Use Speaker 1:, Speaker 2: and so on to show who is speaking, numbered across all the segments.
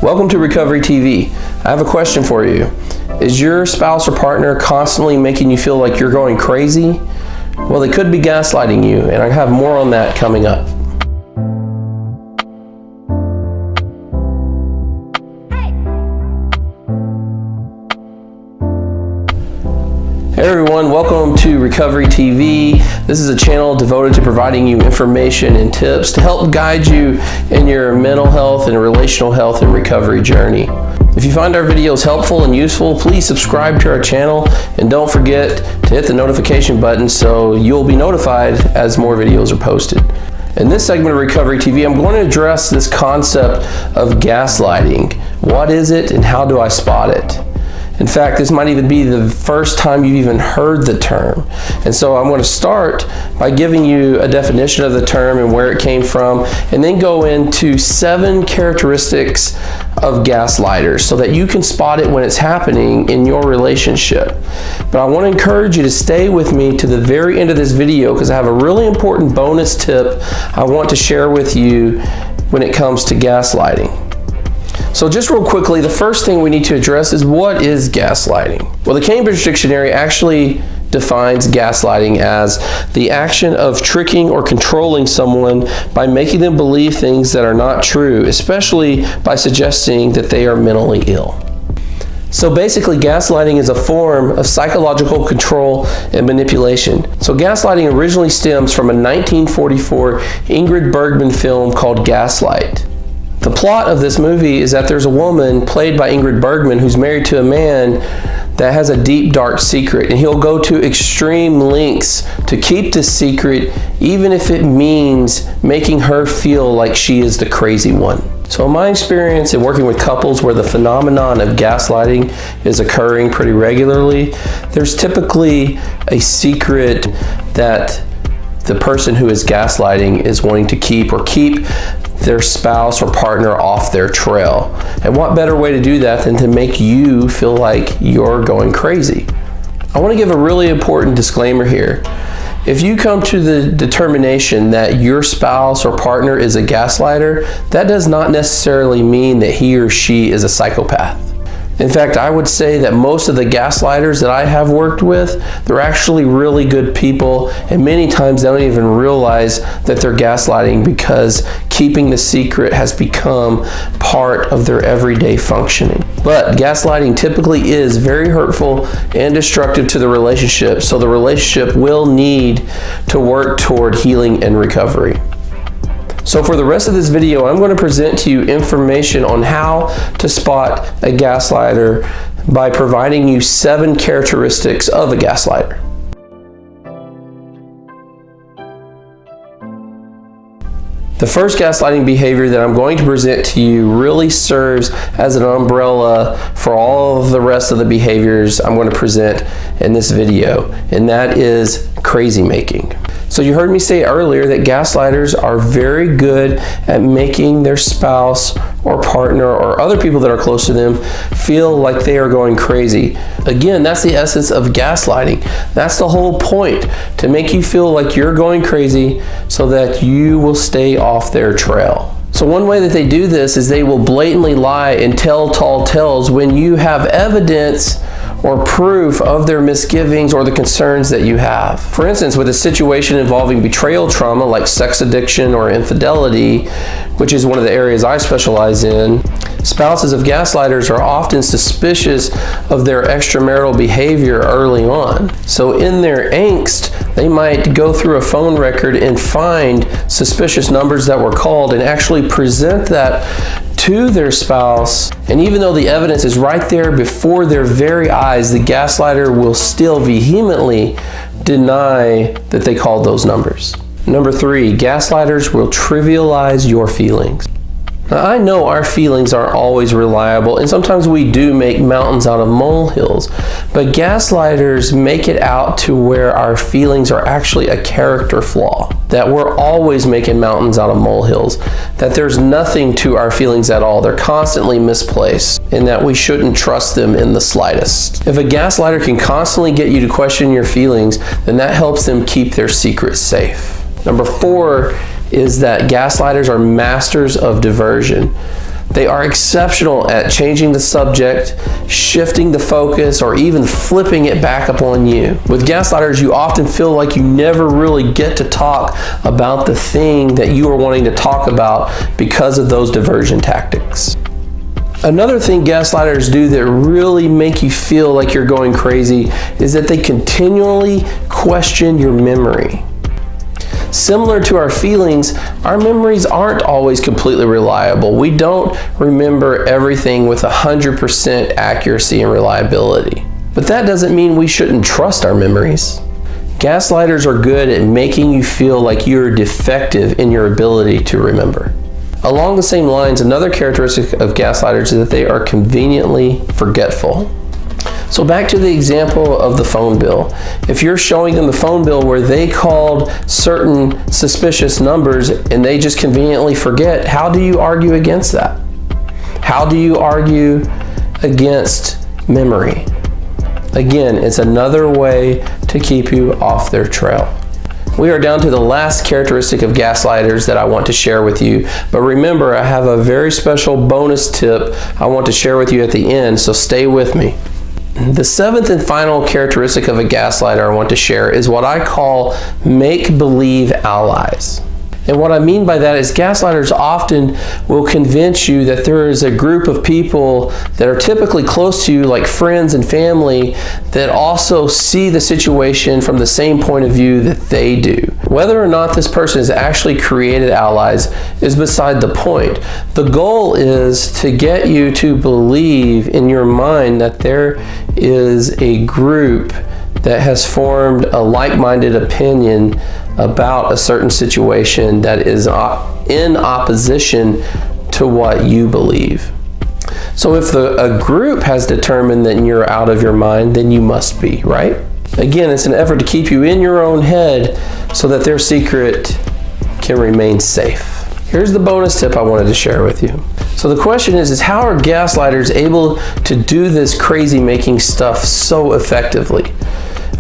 Speaker 1: Welcome to Recovery TV. I have a question for you. Is your spouse or partner constantly making you feel like you're going crazy? Well, they could be gaslighting you, and I have more on that coming up. Hey everyone, welcome to Recovery TV. This is a channel devoted to providing you information and tips to help guide you in your mental health and relational health and recovery journey. If you find our videos helpful and useful, please subscribe to our channel and don't forget to hit the notification button so you'll be notified as more videos are posted. In this segment of Recovery TV, I'm going to address this concept of gaslighting. What is it and how do I spot it? In fact, this might even be the first time you've even heard the term. And so I'm going to start by giving you a definition of the term and where it came from, and then go into 7 characteristics of gaslighters so that you can spot it when it's happening in your relationship. But I want to encourage you to stay with me to the very end of this video because I have a really important bonus tip I want to share with you when it comes to gaslighting. So just real quickly, the first thing we need to address is what is gaslighting? Well, the Cambridge Dictionary actually defines gaslighting as the action of tricking or controlling someone by making them believe things that are not true, especially by suggesting that they are mentally ill. So basically, gaslighting is a form of psychological control and manipulation. So gaslighting originally stems from a 1944 Ingrid Bergman film called Gaslight. The plot of this movie is that there's a woman played by Ingrid Bergman who's married to a man that has a deep, dark secret, and he'll go to extreme lengths to keep this secret, even if it means making her feel like she is the crazy one. So in my experience in working with couples where the phenomenon of gaslighting is occurring pretty regularly, there's typically a secret that the person who is gaslighting is wanting to keep their spouse or partner off their trail. And what better way to do that than to make you feel like you're going crazy? I want to give a really important disclaimer here. If you come to the determination that your spouse or partner is a gaslighter, that does not necessarily mean that he or she is a psychopath. In fact, I would say that most of the gaslighters that I have worked with, they're actually really good people, and many times they don't even realize that they're gaslighting because keeping the secret has become part of their everyday functioning. But gaslighting typically is very hurtful and destructive to the relationship, so the relationship will need to work toward healing and recovery. So for the rest of this video, I'm going to present to you information on how to spot a gaslighter by providing you 7 characteristics of a gaslighter. The first gaslighting behavior that I'm going to present to you really serves as an umbrella for all of the rest of the behaviors I'm going to present in this video, and that is crazy making. So you heard me say earlier that gaslighters are very good at making their spouse or partner or other people that are close to them feel like they are going crazy. Again, that's the essence of gaslighting. That's the whole point, to make you feel like you're going crazy so that you will stay off their trail. So one way that they do this is they will blatantly lie and tell tall tales when you have evidence or proof of their misgivings or the concerns that you have. For instance, with a situation involving betrayal trauma like sex addiction or infidelity, which is one of the areas I specialize in, spouses of gaslighters are often suspicious of their extramarital behavior early on. So in their angst, they might go through a phone record and find suspicious numbers that were called and actually present that to their spouse, and even though the evidence is right there before their very eyes, the gaslighter will still vehemently deny that they called those numbers. Number 3, gaslighters will trivialize your feelings. Now, I know our feelings aren't always reliable, and sometimes we do make mountains out of molehills, but gaslighters make it out to where our feelings are actually a character flaw, that we're always making mountains out of molehills, that there's nothing to our feelings at all, they're constantly misplaced, and that we shouldn't trust them in the slightest. If a gaslighter can constantly get you to question your feelings, then that helps them keep their secrets safe. Number 4 is that gaslighters are masters of diversion. They are exceptional at changing the subject, shifting the focus, or even flipping it back upon you. With gaslighters, you often feel like you never really get to talk about the thing that you are wanting to talk about because of those diversion tactics. Another thing gaslighters do that really make you feel like you're going crazy is that they continually question your memory. Similar to our feelings, our memories aren't always completely reliable. We don't remember everything with 100% accuracy and reliability. But that doesn't mean we shouldn't trust our memories. Gaslighters are good at making you feel like you're defective in your ability to remember. Along the same lines, another characteristic of gaslighters is that they are conveniently forgetful. So back to the example of the phone bill. If you're showing them the phone bill where they called certain suspicious numbers and they just conveniently forget, how do you argue against that? How do you argue against memory? Again, it's another way to keep you off their trail. We are down to the last characteristic of gaslighters that I want to share with you. But remember, I have a very special bonus tip I want to share with you at the end, so stay with me. The seventh and final characteristic of a gaslighter I want to share is what I call make-believe allies. And what I mean by that is gaslighters often will convince you that there is a group of people that are typically close to you, like friends and family, that also see the situation from the same point of view that they do. Whether or not this person has actually created allies is beside the point. The goal is to get you to believe in your mind that there is a group that has formed a like-minded opinion about a certain situation that is in opposition to what you believe. So if a group has determined that you're out of your mind, then you must be, right? Again, it's an effort to keep you in your own head so that their secret can remain safe. Here's the bonus tip I wanted to share with you. So the question is how are gaslighters able to do this crazy making stuff so effectively?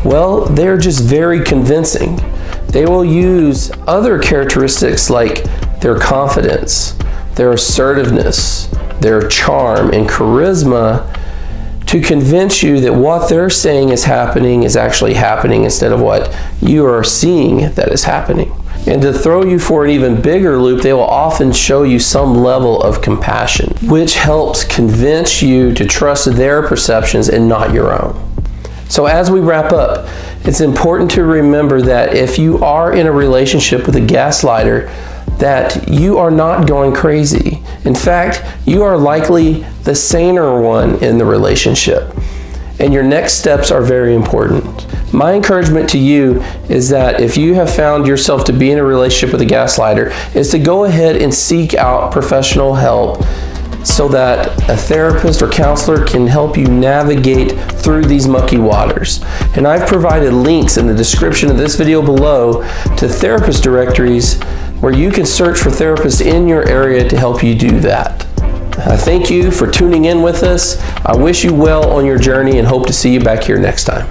Speaker 1: Well, they're just very convincing. They will use other characteristics like their confidence, their assertiveness, their charm, and charisma to convince you that what they're saying is actually happening instead of what you are seeing that is happening. And to throw you for an even bigger loop, they will often show you some level of compassion, which helps convince you to trust their perceptions and not your own. So as we wrap up, it's important to remember that if you are in a relationship with a gaslighter, that you are not going crazy. In fact, you are likely the saner one in the relationship. And your next steps are very important. My encouragement to you is that if you have found yourself to be in a relationship with a gaslighter, is to go ahead and seek out professional help so that a therapist or counselor can help you navigate through these mucky waters. And I've provided links in the description of this video below to therapist directories where you can search for therapists in your area to help you do that. I thank you for tuning in with us. I wish you well on your journey and hope to see you back here next time.